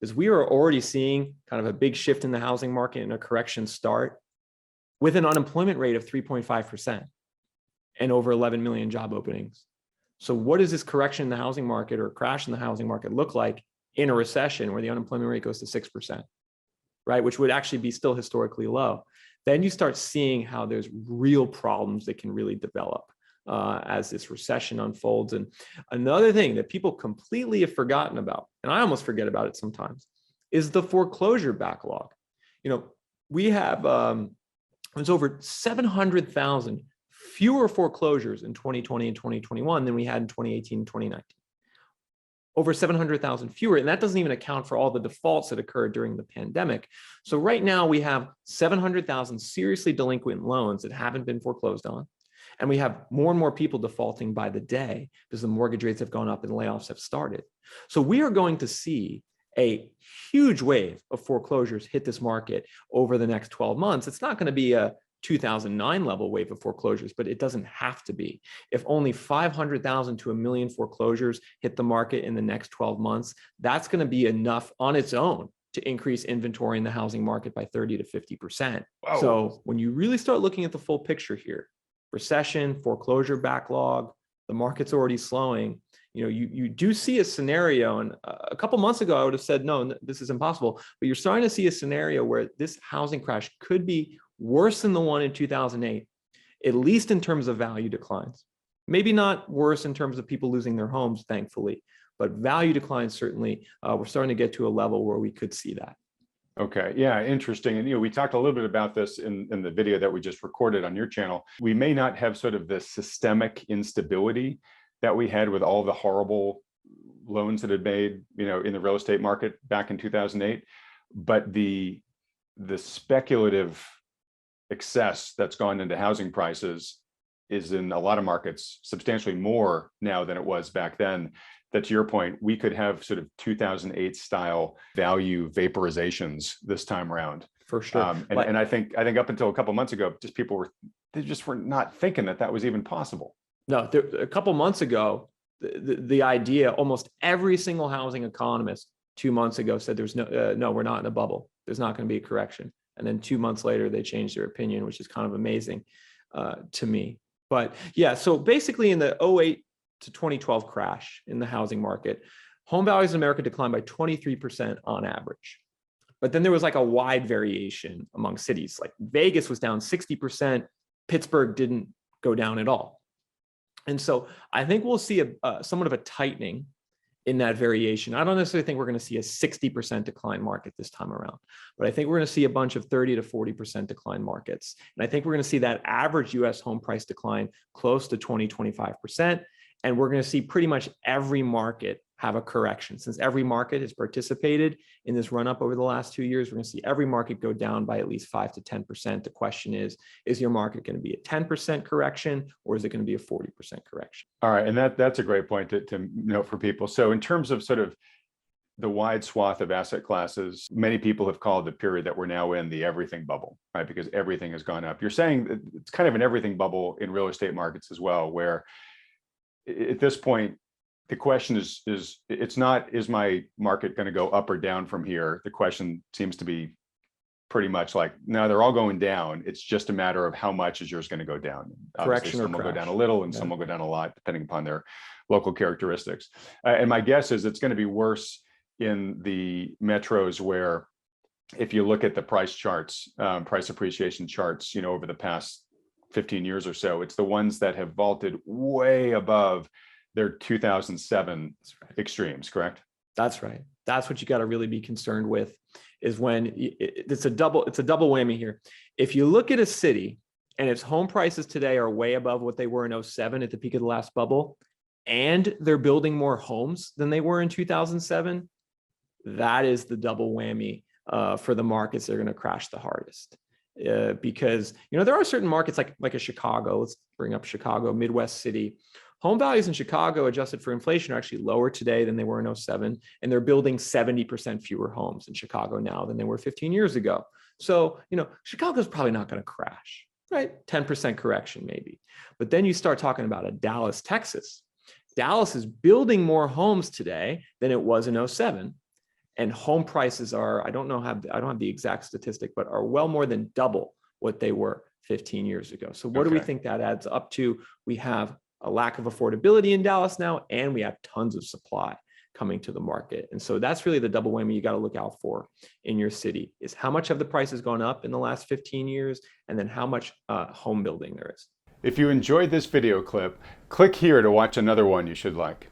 is we are already seeing kind of a big shift in the housing market and a correction start with an unemployment rate of 3.5% and over 11 million job openings. So what does this correction in the housing market or crash in the housing market look like in a recession where the unemployment rate goes to 6%, right? Which would actually be still historically low. Then you start seeing how there's real problems that can really develop as this recession unfolds. And another thing that people completely have forgotten about, and I almost forget about it sometimes, is the foreclosure backlog. We have, there's over 700,000 fewer foreclosures in 2020 and 2021 than we had in 2018 and 2019. Over 700,000 fewer, and that doesn't even account for all the defaults that occurred during the pandemic. So right now we have 700,000 seriously delinquent loans that haven't been foreclosed on. And we have more and more people defaulting by the day because the mortgage rates have gone up and layoffs have started. So we are going to see a huge wave of foreclosures hit this market over the next 12 months. It's not going to be a 2009 level wave of foreclosures, but it doesn't have to be. If only 500,000 to 1 million foreclosures hit the market in the next 12 months, that's going to be enough on its own to increase inventory in the housing market by 30 to 50%. Wow. So when you really start looking at the full picture here, recession, foreclosure backlog, the market's already slowing. You do see a scenario, and a couple months ago, I would have said, no, this is impossible. But you're starting to see a scenario where this housing crash could be worse than the one in 2008, at least in terms of value declines. Maybe not worse in terms of people losing their homes, thankfully, but value declines, certainly, we're starting to get to a level where we could see that. Okay, yeah, interesting. And we talked a little bit about this in the video that we just recorded on your channel. We may not have sort of the systemic instability that we had with all the horrible loans that had made, in the real estate market back in 2008, but the speculative excess that's gone into housing prices is in a lot of markets substantially more now than it was back then. That, to your point, we could have sort of 2008 style value vaporizations this time around. For sure. And I think up until a couple months ago, they just were not thinking that was even possible. No, a couple months ago, the idea, almost every single housing economist 2 months ago said there's no, we're not in a bubble. There's not going to be a correction. And then 2 months later, they changed their opinion, which is kind of amazing to me. But yeah, so basically in the 2008 to 2012 crash in the housing market, home values in America declined by 23% on average. But then there was like a wide variation among cities. Like Vegas was down 60%, Pittsburgh didn't go down at all. And so I think we'll see somewhat of a tightening in that variation. I don't necessarily think we're going to see a 60% decline market this time around, but I think we're going to see a bunch of 30 to 40% decline markets. And I think we're going to see that average US home price decline close to 20-25%. And we're going to see pretty much every market have a correction. Since every market has participated in this run up over the last 2 years, we're going to see every market go down by at least 5 to 10%. The question is your market going to be a 10% correction, or is it going to be a 40% correction? All right. And that's a great point to note for people. So in terms of sort of the wide swath of asset classes, many people have called the period that we're now in the everything bubble, right? Because everything has gone up. You're saying it's kind of an everything bubble in real estate markets as well, where at this point, the question is it's not, is my market going to go up or down from here? The question seems to be pretty much like, no, they're all going down. It's just a matter of how much is yours going to go down. Correction some or will crash. Go down a little and some will go down a lot, depending upon their local characteristics. And my guess is it's going to be worse in the metros where, if you look at the price charts, price appreciation charts, over the past 15 years or so, it's the ones that have vaulted way above their 2007 extremes, correct? That's right. That's what you got to really be concerned with, is when it's a double whammy here. If you look at a city and its home prices today are way above what they were in 2007 at the peak of the last bubble, and they're building more homes than they were in 2007, that is the double whammy for the markets that are going to crash the hardest. Because there are certain markets like a Chicago. Let's bring up Chicago, Midwest city. Home values in Chicago, adjusted for inflation, are actually lower today than they were in 2007, and they're building 70% fewer homes in Chicago now than they were 15 years ago. So, Chicago's probably not going to crash, right? 10% correction maybe. But then you start talking about a Dallas, Texas. Dallas is building more homes today than it was in 2007. And home prices are, I don't have the exact statistic, but are well more than double what they were 15 years ago. So what do we Okay. think that adds up to? We have a lack of affordability in Dallas now, and we have tons of supply coming to the market. And so that's really the double whammy you got to look out for in your city, is how much have the prices gone up in the last 15 years, and then how much home building there is. If you enjoyed this video clip, click here to watch another one you should like.